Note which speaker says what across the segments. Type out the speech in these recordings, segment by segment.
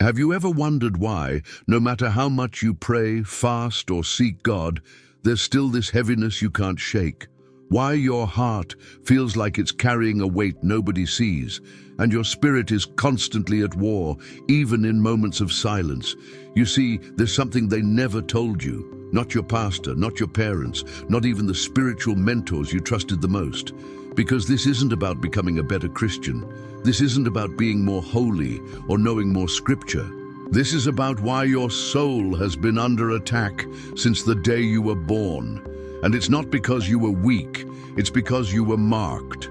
Speaker 1: Have you ever wondered why, no matter how much you pray, fast, or seek God, there's still this heaviness you can't shake? Why your heart feels like it's carrying a weight nobody sees, and your spirit is constantly at war, even in moments of silence? You see, there's something they never told you. Not your pastor, not your parents, not even the spiritual mentors you trusted the most. Because this isn't about becoming a better Christian. This isn't about being more holy or knowing more scripture. This is about why your soul has been under attack since the day you were born. And it's not because you were weak, it's because you were marked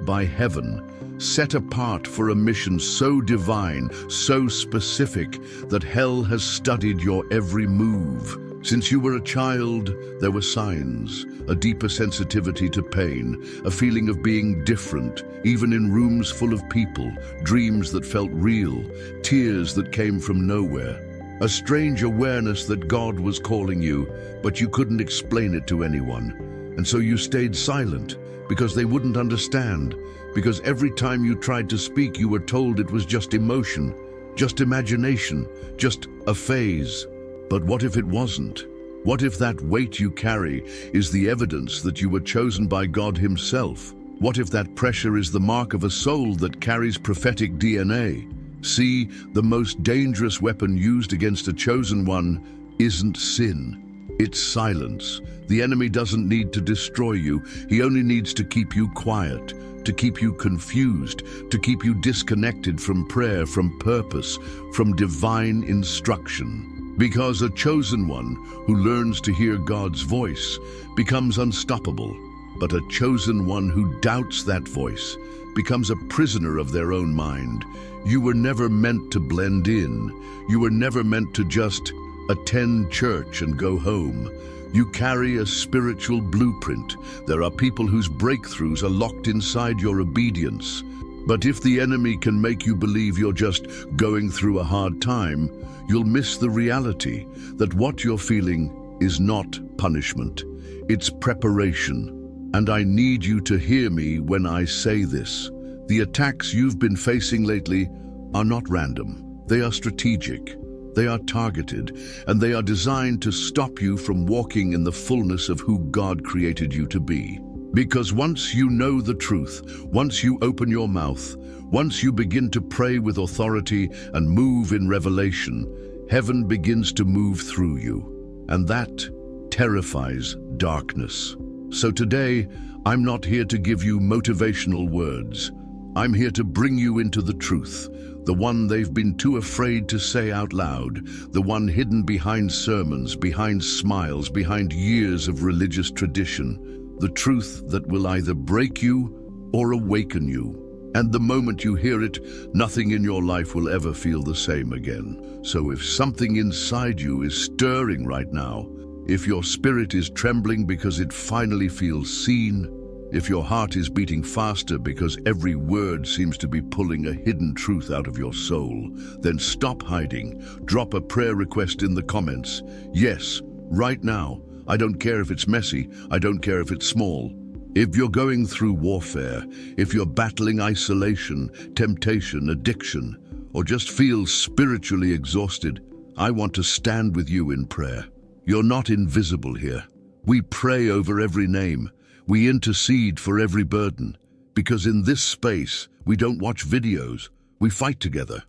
Speaker 1: by heaven, set apart for a mission so divine, so specific, that hell has studied your every move. Since you were a child, there were signs, a deeper sensitivity to pain, a feeling of being different, even in rooms full of people, dreams that felt real, tears that came from nowhere. A strange awareness that God was calling you, but you couldn't explain it to anyone. And so you stayed silent, because they wouldn't understand, because every time you tried to speak, you were told it was just emotion, just imagination, just a phase. But what if it wasn't? What if that weight you carry is the evidence that you were chosen by God Himself? What if that pressure is the mark of a soul that carries prophetic DNA? See, the most dangerous weapon used against a chosen one isn't sin. It's silence. The enemy doesn't need to destroy you. He only needs to keep you quiet, to keep you confused, to keep you disconnected from prayer, from purpose, from divine instruction. Because a chosen one who learns to hear God's voice becomes unstoppable, but a chosen one who doubts that voice becomes a prisoner of their own mind. You were never meant to blend in. You were never meant to just attend church and go home. You carry a spiritual blueprint. There are people whose breakthroughs are locked inside your obedience. But if the enemy can make you believe you're just going through a hard time, you'll miss the reality that what you're feeling is not punishment. It's preparation. And I need you to hear me when I say this. The attacks you've been facing lately are not random. They are strategic. They are targeted, and they are designed to stop you from walking in the fullness of who God created you to be. Because once you know the truth, once you open your mouth, once you begin to pray with authority and move in revelation, heaven begins to move through you. And that terrifies darkness. So today, I'm not here to give you motivational words. I'm here to bring you into the truth, the one they've been too afraid to say out loud, the one hidden behind sermons, behind smiles, behind years of religious tradition, the truth that will either break you or awaken you. And the moment you hear it, nothing in your life will ever feel the same again. So if something inside you is stirring right now, if your spirit is trembling because it finally feels seen, if your heart is beating faster because every word seems to be pulling a hidden truth out of your soul, then stop hiding. Drop a prayer request in the comments. Yes, right now. I don't care if it's messy. I don't care if it's small. If you're going through warfare, if you're battling isolation, temptation, addiction, or just feel spiritually exhausted, I want to stand with you in prayer. You're not invisible here. We pray over every name. We intercede for every burden. Because in this space, we don't watch videos. We fight together.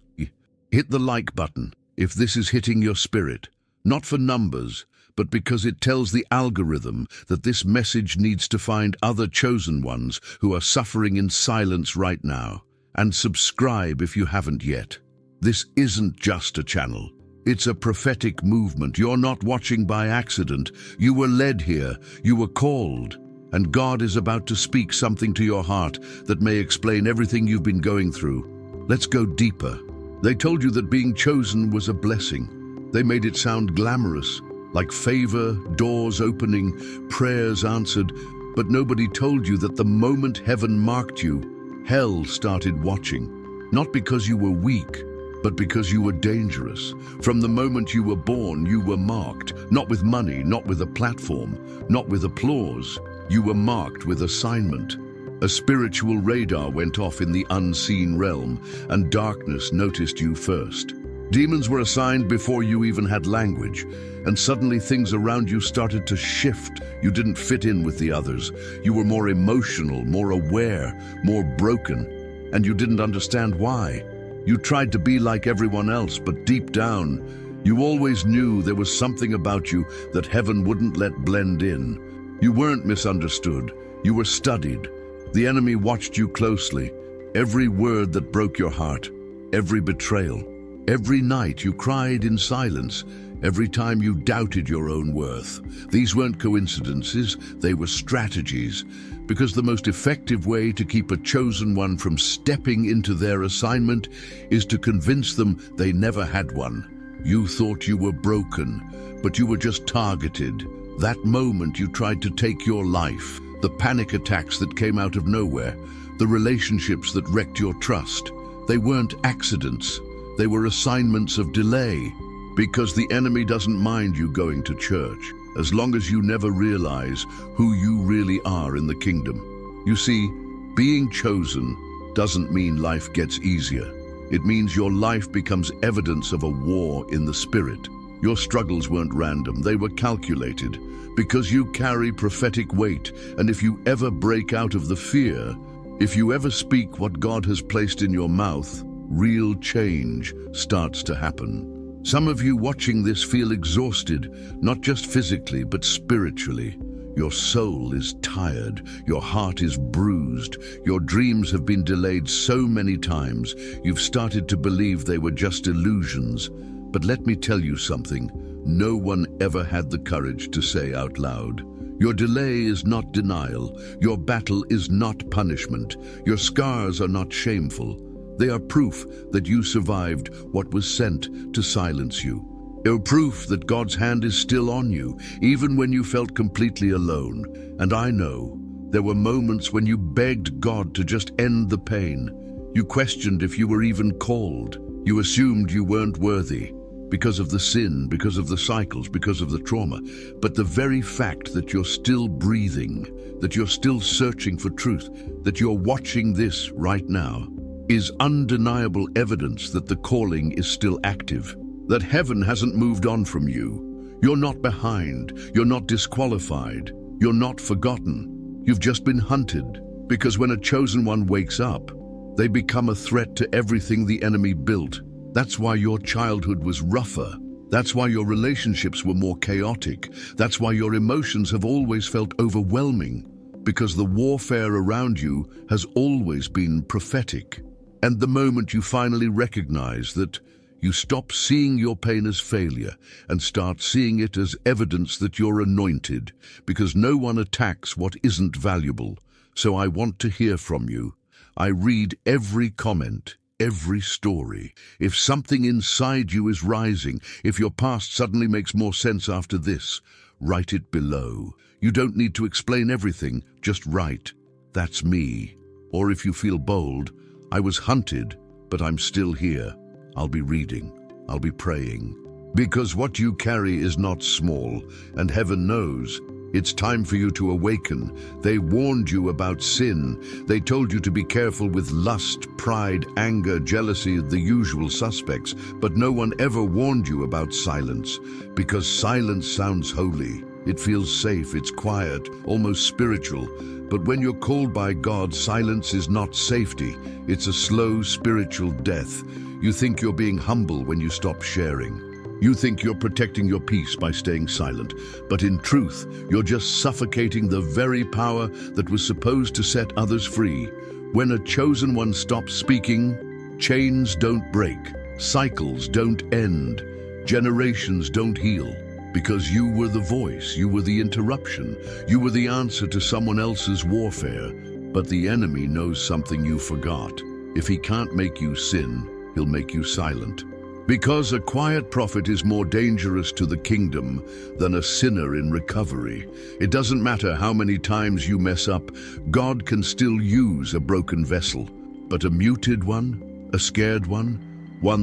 Speaker 1: Hit the like button if this is hitting your spirit. Not for numbers, but because it tells the algorithm that this message needs to find other chosen ones who are suffering in silence right now. And subscribe if you haven't yet. This isn't just a channel. It's a prophetic movement. You're not watching by accident. You were led here. You were called. And God is about to speak something to your heart that may explain everything you've been going through. Let's go deeper. They told you that being chosen was a blessing. They made it sound glamorous, like favor, doors opening, prayers answered. But nobody told you that the moment heaven marked you, hell started watching. Not because you were weak, but because you were dangerous. From the moment you were born, you were marked, not with money, not with a platform, not with applause. You were marked with assignment. A spiritual radar went off in the unseen realm, and darkness noticed you first. Demons were assigned before you even had language, and suddenly things around you started to shift. You didn't fit in with the others. You were more emotional, more aware, more broken, and you didn't understand why. You tried to be like everyone else, but deep down, you always knew there was something about you that heaven wouldn't let blend in. You weren't misunderstood. You were studied. The enemy watched you closely. Every word that broke your heart, every betrayal. Every night you cried in silence, every time you doubted your own worth. These weren't coincidences, they were strategies, because the most effective way to keep a chosen one from stepping into their assignment is to convince them they never had one. You thought you were broken, but you were just targeted. That moment you tried to take your life, the panic attacks that came out of nowhere, the relationships that wrecked your trust, they weren't accidents. They were assignments of delay, because the enemy doesn't mind you going to church, as long as you never realize who you really are in the kingdom. You see, being chosen doesn't mean life gets easier. It means your life becomes evidence of a war in the spirit. Your struggles weren't random, they were calculated, because you carry prophetic weight, and if you ever break out of the fear, if you ever speak what God has placed in your mouth, real change starts to happen. Some of you watching this feel exhausted, not just physically, but spiritually. Your soul is tired, your heart is bruised, your dreams have been delayed so many times, you've started to believe they were just illusions. But let me tell you something, no one ever had the courage to say out loud. Your delay is not denial, your battle is not punishment, your scars are not shameful. They are proof that you survived what was sent to silence you. They're proof that God's hand is still on you, even when you felt completely alone. And I know there were moments when you begged God to just end the pain. You questioned if you were even called. You assumed you weren't worthy because of the sin, because of the cycles, because of the trauma. But the very fact that you're still breathing, that you're still searching for truth, that you're watching this right now, is undeniable evidence that the calling is still active, that heaven hasn't moved on from you. You're not behind, you're not disqualified, you're not forgotten. You've just been hunted, because when a chosen one wakes up, they become a threat to everything the enemy built. That's why your childhood was rougher. That's why your relationships were more chaotic. That's why your emotions have always felt overwhelming, because the warfare around you has always been prophetic. And the moment you finally recognize that, you stop seeing your pain as failure and start seeing it as evidence that you're anointed, because no one attacks what isn't valuable. So I want to hear from you. I read every comment, every story. If something inside you is rising, if your past suddenly makes more sense after this, write it below. You don't need to explain everything, just write, "That's me." Or if you feel bold, "I was hunted, but I'm still here." I'll be reading, I'll be praying. Because what you carry is not small, and heaven knows. It's time for you to awaken. They warned you about sin. They told you to be careful with lust, pride, anger, jealousy, the usual suspects. But no one ever warned you about silence, because silence sounds holy. It feels safe, it's quiet, almost spiritual. But when you're called by God, silence is not safety. It's a slow spiritual death. You think you're being humble when you stop sharing. You think you're protecting your peace by staying silent. But in truth, you're just suffocating the very power that was supposed to set others free. When a chosen one stops speaking, chains don't break, cycles don't end, generations don't heal. Because you were the voice, you were the interruption, you were the answer to someone else's warfare. But the enemy knows something you forgot. If he can't make you sin, he'll make you silent. Because a quiet prophet is more dangerous to the kingdom than a sinner in recovery. It doesn't matter how many times you mess up, God can still use a broken vessel. But a muted one, a scared one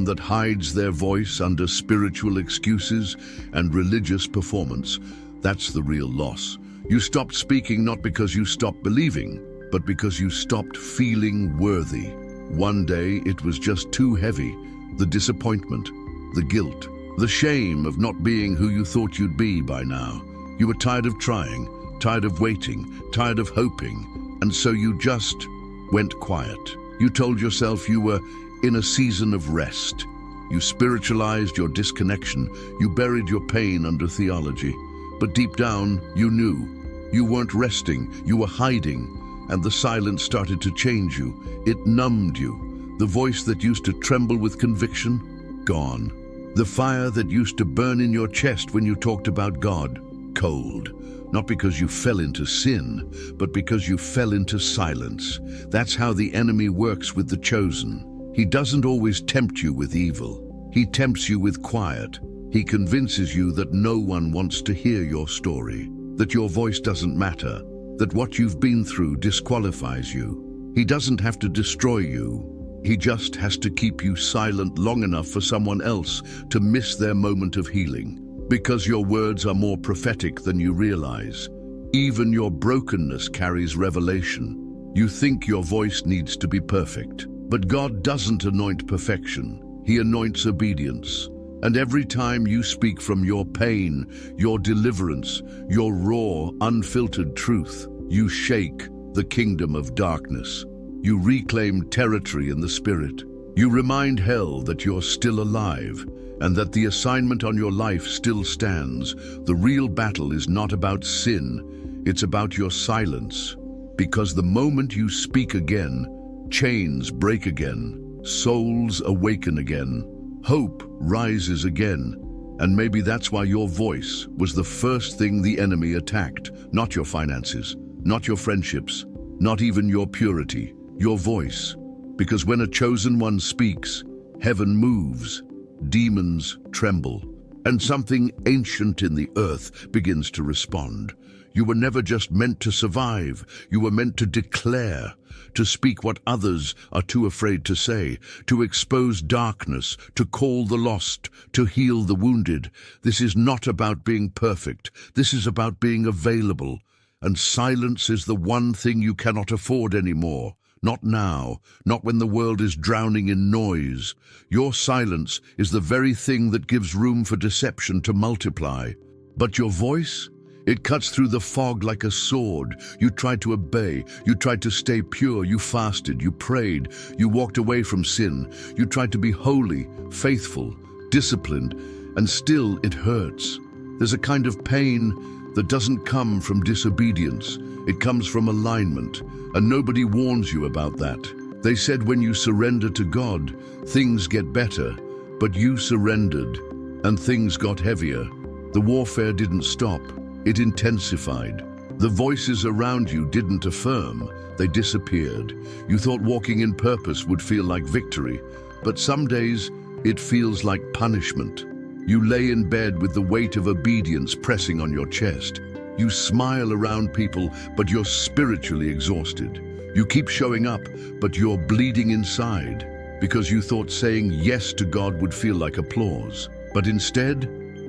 Speaker 1: that hides their voice under spiritual excuses and religious performance, that's the real loss. You stopped speaking not because you stopped believing, but because you stopped feeling worthy. One day it was just too heavy. The disappointment, the guilt, the shame of not being who you thought you'd be by now. You were tired of trying, tired of waiting, tired of hoping, and so you just went quiet. You told yourself you were in a season of rest. You spiritualized your disconnection. You buried your pain under theology. But deep down, you knew. You weren't resting, you were hiding, and the silence started to change you. It numbed you. The voice that used to tremble with conviction, gone. The fire that used to burn in your chest when you talked about God, cold. Not because you fell into sin, but because you fell into silence. That's how the enemy works with the chosen. He doesn't always tempt you with evil. He tempts you with quiet. He convinces you that no one wants to hear your story, that your voice doesn't matter, that what you've been through disqualifies you. He doesn't have to destroy you. He just has to keep you silent long enough for someone else to miss their moment of healing. Because your words are more prophetic than you realize. Even your brokenness carries revelation. You think your voice needs to be perfect, but God doesn't anoint perfection. He anoints obedience. And every time you speak from your pain, your deliverance, your raw, unfiltered truth, you shake the kingdom of darkness. You reclaim territory in the spirit. You remind hell that you're still alive and that the assignment on your life still stands. The real battle is not about sin, it's about your silence. Because the moment you speak again, chains break again, souls awaken again, hope rises again. And maybe that's why your voice was the first thing the enemy attacked. Not your finances, not your friendships, not even your purity, your voice. Because when a chosen one speaks, heaven moves, demons tremble, and something ancient in the earth begins to respond. You were never just meant to survive, you were meant to declare, to speak what others are too afraid to say, to expose darkness, to call the lost, to heal the wounded. This is not about being perfect, this is about being available. And silence is the one thing you cannot afford anymore. Not now, not when the world is drowning in noise. Your silence is the very thing that gives room for deception to multiply. But your voice? It cuts through the fog like a sword. You tried to obey, you tried to stay pure, you fasted, you prayed, you walked away from sin, you tried to be holy, faithful, disciplined, and still it hurts. There's a kind of pain that doesn't come from disobedience. It comes from alignment, and nobody warns you about that. They said when you surrender to God, things get better, but you surrendered, and things got heavier. The warfare didn't stop, it intensified. The voices around you didn't affirm, they disappeared. You thought walking in purpose would feel like victory, but some days it feels like punishment. You lay in bed with the weight of obedience pressing on your chest. You smile around people, but you're spiritually exhausted. You keep showing up, but you're bleeding inside, because you thought saying yes to God would feel like applause. But instead,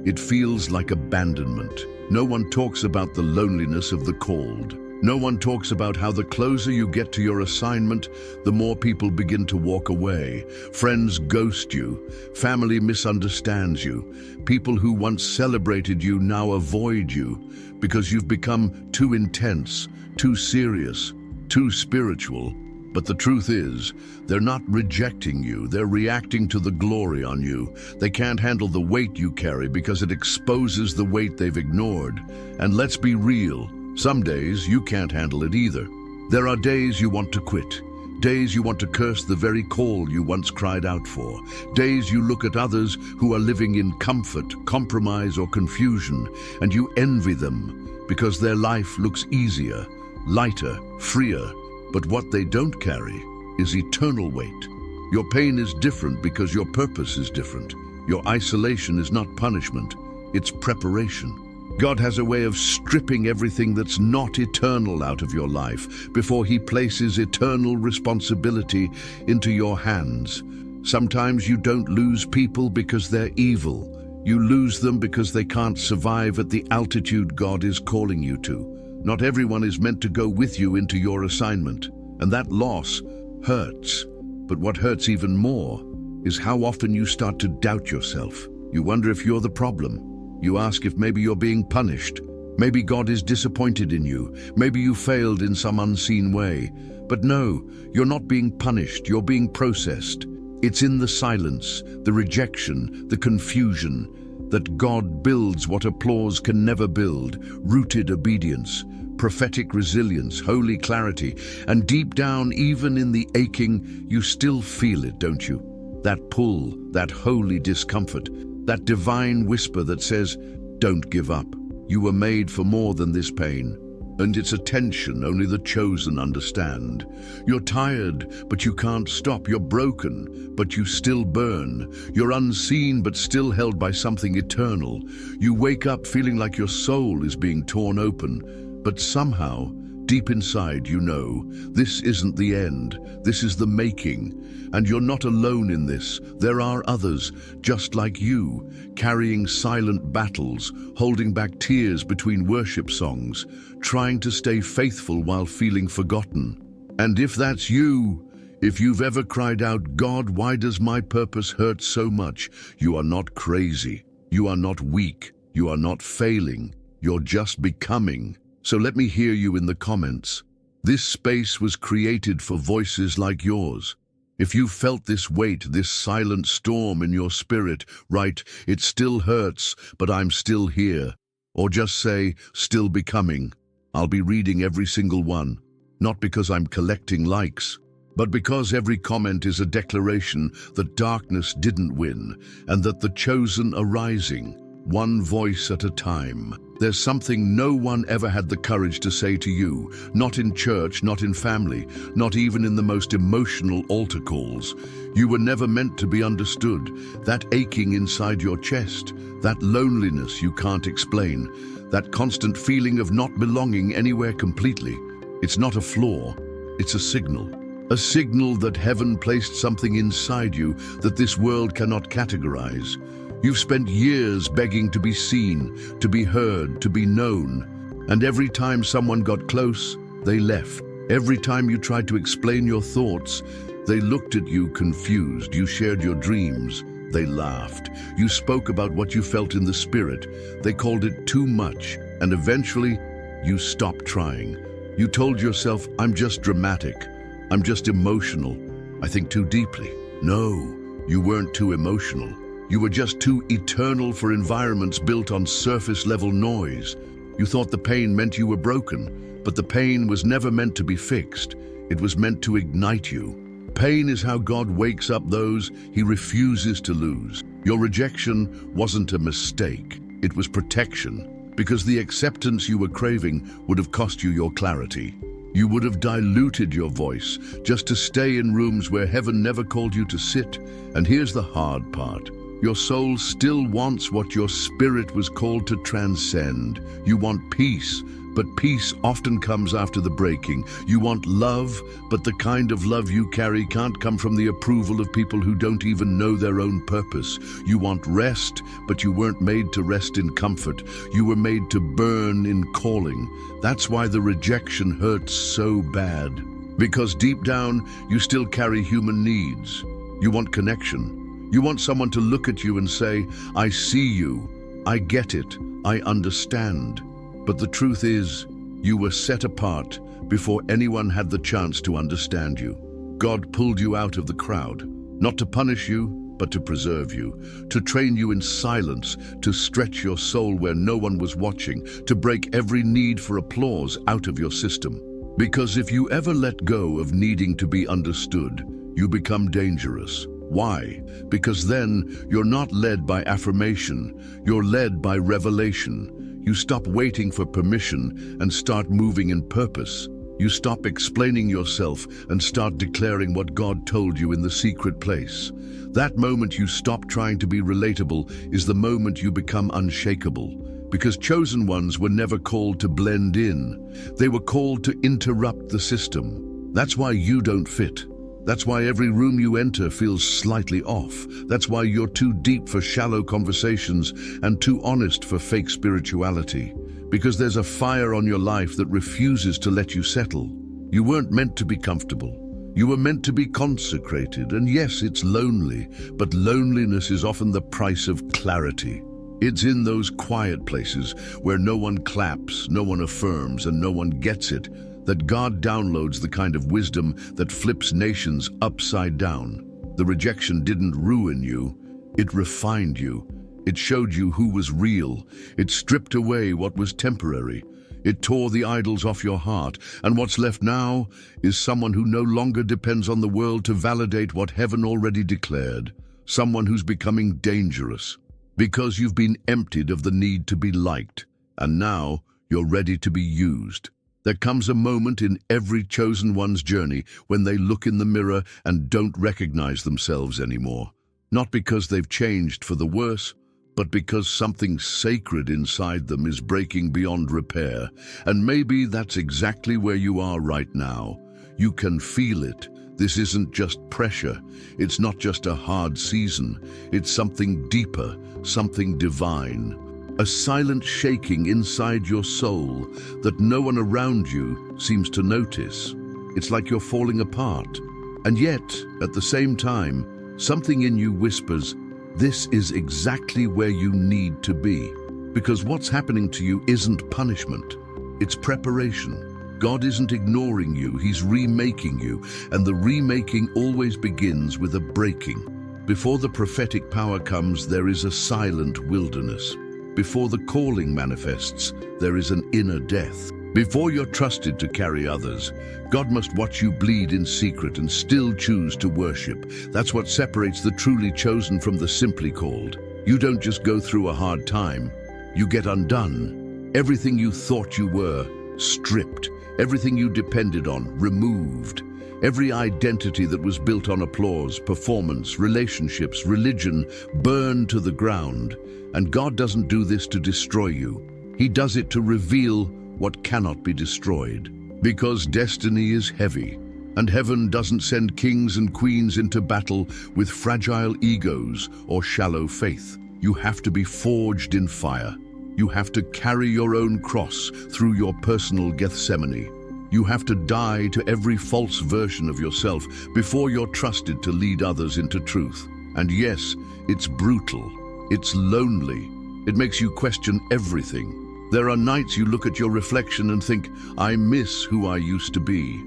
Speaker 1: it feels like abandonment. No one talks about the loneliness of the called. No one talks about how the closer you get to your assignment, the more people begin to walk away. Friends ghost you. Family misunderstands you. People who once celebrated you now avoid you because you've become too intense, too serious, too spiritual. But the truth is, they're not rejecting you, they're reacting to the glory on you. They can't handle the weight you carry because it exposes the weight they've ignored. And let's be real, some days you can't handle it either. There are days you want to quit, days you want to curse the very call you once cried out for, days you look at others who are living in comfort, compromise, or confusion, and you envy them because their life looks easier, lighter, freer. But what they don't carry is eternal weight. Your pain is different because your purpose is different. Your isolation is not punishment, it's preparation. God has a way of stripping everything that's not eternal out of your life before He places eternal responsibility into your hands. Sometimes you don't lose people because they're evil. You lose them because they can't survive at the altitude God is calling you to. Not everyone is meant to go with you into your assignment, and that loss hurts. But what hurts even more is how often you start to doubt yourself. You wonder if you're the problem. You ask if maybe you're being punished. Maybe God is disappointed in you. Maybe you failed in some unseen way. But no, you're not being punished, you're being processed. It's in the silence, the rejection, the confusion, that God builds what applause can never build: rooted obedience, prophetic resilience, holy clarity, and deep down, even in the aching, you still feel it, don't you? That pull, that holy discomfort, that divine whisper that says, don't give up. You were made for more than this pain. And it's a tension only the chosen understand. You're tired, but you can't stop. You're broken, but you still burn. You're unseen, but still held by something eternal. You wake up feeling like your soul is being torn open, but somehow, deep inside, you know, this isn't the end. This is the making. And you're not alone in this. There are others, just like you, carrying silent battles, holding back tears between worship songs, trying to stay faithful while feeling forgotten. And if that's you, if you've ever cried out, God, why does my purpose hurt so much? You are not crazy. You are not weak. You are not failing. You're just becoming. So let me hear you in the comments. This space was created for voices like yours. If you felt this weight, this silent storm in your spirit, write, it still hurts, but I'm still here. Or just say, still becoming. I'll be reading every single one, not because I'm collecting likes, but because every comment is a declaration that darkness didn't win and that the chosen are rising, one voice at a time. There's something no one ever had the courage to say to you, not in church, not in family, not even in the most emotional altar calls. You were never meant to be understood. That aching inside your chest, that loneliness you can't explain, that constant feeling of not belonging anywhere completely. It's not a flaw, it's a signal. A signal that heaven placed something inside you that this world cannot categorize. You've spent years begging to be seen, to be heard, to be known. And every time someone got close, they left. Every time you tried to explain your thoughts, they looked at you confused. You shared your dreams. They laughed. You spoke about what you felt in the spirit. They called it too much. And eventually, you stopped trying. You told yourself, I'm just dramatic. I'm just emotional. I think too deeply. No, you weren't too emotional. You were just too eternal for environments built on surface-level noise. You thought the pain meant you were broken, but the pain was never meant to be fixed. It was meant to ignite you. Pain is how God wakes up those he refuses to lose. Your rejection wasn't a mistake. It was protection, because the acceptance you were craving would have cost you your clarity. You would have diluted your voice just to stay in rooms where heaven never called you to sit. And here's the hard part. Your soul still wants what your spirit was called to transcend. You want peace, but peace often comes after the breaking. You want love, but the kind of love you carry can't come from the approval of people who don't even know their own purpose. You want rest, but you weren't made to rest in comfort. You were made to burn in calling. That's why the rejection hurts so bad. Because deep down, you still carry human needs. You want connection. You want someone to look at you and say, I see you, I get it, I understand. But the truth is, you were set apart before anyone had the chance to understand you. God pulled you out of the crowd, not to punish you, but to preserve you, to train you in silence, to stretch your soul where no one was watching, to break every need for applause out of your system. Because if you ever let go of needing to be understood, you become dangerous. Why? Because then you're not led by affirmation, you're led by revelation. You stop waiting for permission and start moving in purpose. You stop explaining yourself and start declaring what God told you in the secret place. That moment you stop trying to be relatable is the moment you become unshakable. Because chosen ones were never called to blend in. They were called to interrupt the system. That's why you don't fit. That's why every room you enter feels slightly off. That's why you're too deep for shallow conversations and too honest for fake spirituality. Because there's a fire on your life that refuses to let you settle. You weren't meant to be comfortable. You were meant to be consecrated, and yes, it's lonely, but loneliness is often the price of clarity. It's in those quiet places where no one claps, no one affirms, and no one gets it, that God downloads the kind of wisdom that flips nations upside down. The rejection didn't ruin you, it refined you. It showed you who was real. It stripped away what was temporary. It tore the idols off your heart, and what's left now is someone who no longer depends on the world to validate what heaven already declared. Someone who's becoming dangerous, because you've been emptied of the need to be liked, and now you're ready to be used. There comes a moment in every chosen one's journey when they look in the mirror and don't recognize themselves anymore. Not because they've changed for the worse, but because something sacred inside them is breaking beyond repair. And maybe that's exactly where you are right now. You can feel it. This isn't just pressure. It's not just a hard season. It's something deeper, something divine. A silent shaking inside your soul that no one around you seems to notice. It's like you're falling apart. And yet, at the same time, something in you whispers, this is exactly where you need to be. Because what's happening to you isn't punishment, it's preparation. God isn't ignoring you, He's remaking you, and the remaking always begins with a breaking. Before the prophetic power comes, there is a silent wilderness. Before the calling manifests, there is an inner death. Before you're trusted to carry others, God must watch you bleed in secret and still choose to worship. That's what separates the truly chosen from the simply called. You don't just go through a hard time, you get undone. Everything you thought you were, stripped. Everything you depended on, removed. Every identity that was built on applause, performance, relationships, religion, burned to the ground. And God doesn't do this to destroy you. He does it to reveal what cannot be destroyed. Because destiny is heavy, and heaven doesn't send kings and queens into battle with fragile egos or shallow faith. You have to be forged in fire. You have to carry your own cross through your personal Gethsemane. You have to die to every false version of yourself before you're trusted to lead others into truth. And yes, it's brutal. It's lonely. It makes you question everything. There are nights you look at your reflection and think, I miss who I used to be.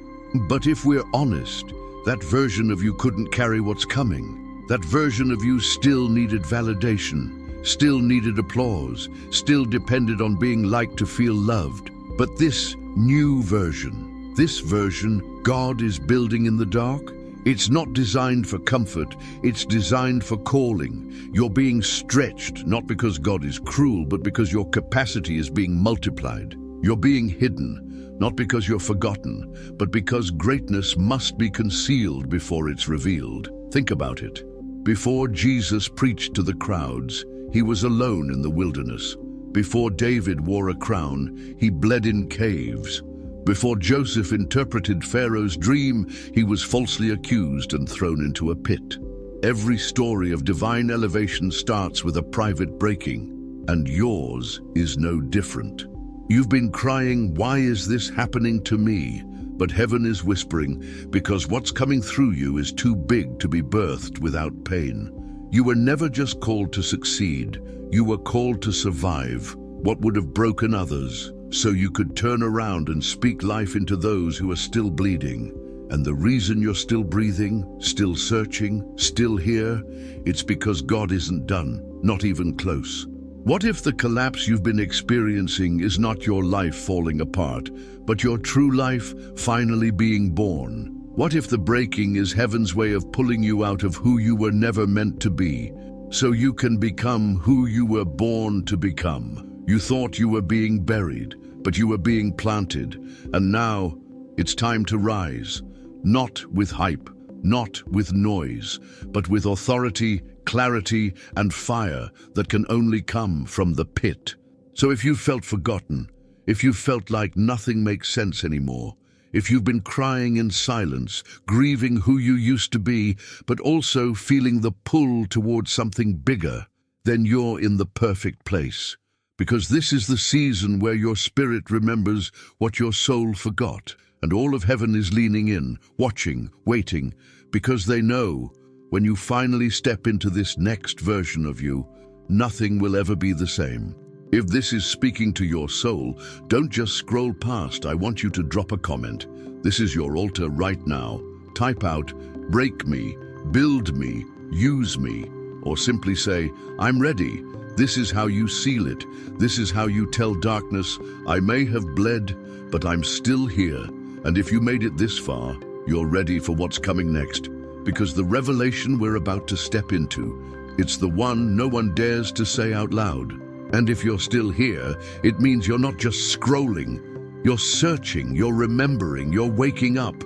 Speaker 1: But if we're honest, that version of you couldn't carry what's coming. That version of you still needed validation, still needed applause, still depended on being liked to feel loved. But this new version, this version God is building in the dark, it's not designed for comfort, it's designed for calling. You're being stretched, not because God is cruel, but because your capacity is being multiplied. You're being hidden, not because you're forgotten, but because greatness must be concealed before it's revealed. Think about it. Before Jesus preached to the crowds, He was alone in the wilderness. Before David wore a crown, he bled in caves. Before Joseph interpreted Pharaoh's dream, he was falsely accused and thrown into a pit. Every story of divine elevation starts with a private breaking, and yours is no different. You've been crying, why is this happening to me? But heaven is whispering, because what's coming through you is too big to be birthed without pain. You were never just called to succeed, you were called to survive what would have broken others, so you could turn around and speak life into those who are still bleeding. And the reason you're still breathing, still searching, still here, it's because God isn't done, not even close. What if the collapse you've been experiencing is not your life falling apart, but your true life finally being born? What if the breaking is heaven's way of pulling you out of who you were never meant to be, so you can become who you were born to become? You thought you were being buried, but you were being planted, and now it's time to rise, not with hype, not with noise, but with authority, clarity, and fire that can only come from the pit. So if you've felt forgotten, if you've felt like nothing makes sense anymore, if you've been crying in silence, grieving who you used to be, but also feeling the pull towards something bigger, then you're in the perfect place. Because this is the season where your spirit remembers what your soul forgot. And all of heaven is leaning in, watching, waiting, because they know when you finally step into this next version of you, nothing will ever be the same. If this is speaking to your soul, don't just scroll past. I want you to drop a comment. This is your altar right now. Type out, break me, build me, use me, or simply say, I'm ready. This is how you seal it. This is how you tell darkness, I may have bled, but I'm still here. And if you made it this far, you're ready for what's coming next. Because the revelation we're about to step into, it's the one no one dares to say out loud. And if you're still here, it means you're not just scrolling. You're searching, you're remembering, you're waking up.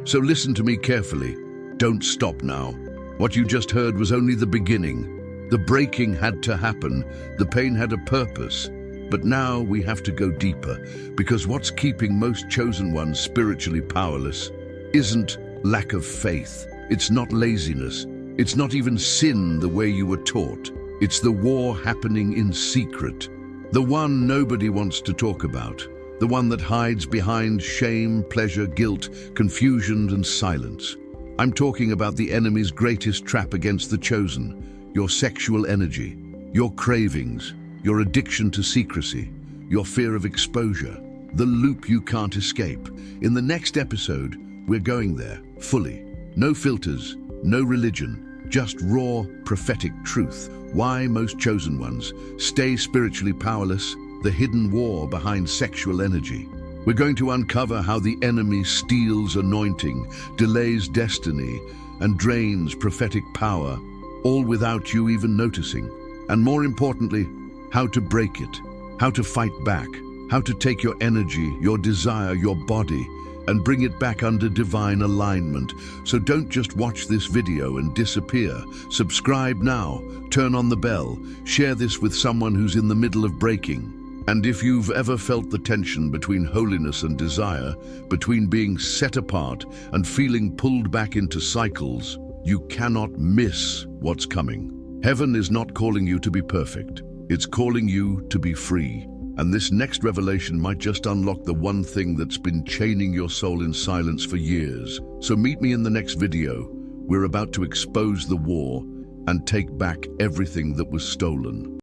Speaker 1: So listen to me carefully. Don't stop now. What you just heard was only the beginning. The breaking had to happen. The pain had a purpose. But now we have to go deeper, because what's keeping most chosen ones spiritually powerless isn't lack of faith. It's not laziness. It's not even sin the way you were taught. It's the war happening in secret. The one nobody wants to talk about. The one that hides behind shame, pleasure, guilt, confusion, and silence. I'm talking about the enemy's greatest trap against the chosen. Your sexual energy, your cravings, your addiction to secrecy, your fear of exposure, the loop you can't escape. In the next episode, we're going there, fully. No filters, no religion, just raw, prophetic truth. Why most chosen ones stay spiritually powerless, the hidden war behind sexual energy. We're going to uncover how the enemy steals anointing, delays destiny, and drains prophetic power, all without you even noticing. And more importantly, how to break it, how to fight back, how to take your energy, your desire, your body, and bring it back under divine alignment. So don't just watch this video and disappear. Subscribe now, turn on the bell, share this with someone who's in the middle of breaking. And if you've ever felt the tension between holiness and desire, between being set apart and feeling pulled back into cycles, you cannot miss what's coming. Heaven is not calling you to be perfect. It's calling you to be free. And this next revelation might just unlock the one thing that's been chaining your soul in silence for years. So meet me in the next video. We're about to expose the war and take back everything that was stolen.